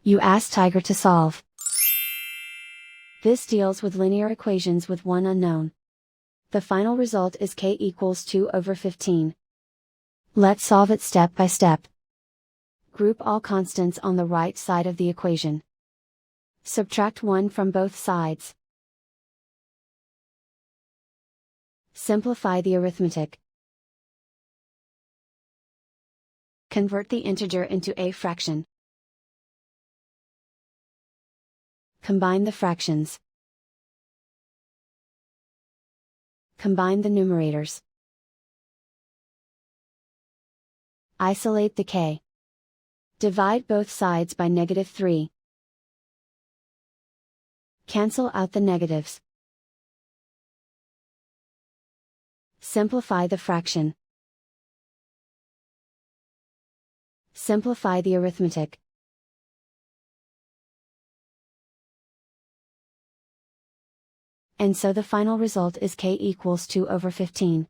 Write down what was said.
You ask Tiger to solve. This deals with linear equations with one unknown. The final result is k equals 2/15. Let's solve it step by step. Group all constants on the right side of the equation. Subtract 1 from both sides. Simplify the arithmetic. Convert the integer into a fraction. Combine the fractions. Combine the numerators. Isolate the k. Divide both sides by -3. Cancel out the negatives. Simplify the fraction. Simplify the arithmetic. And so the final result is k equals 2/15.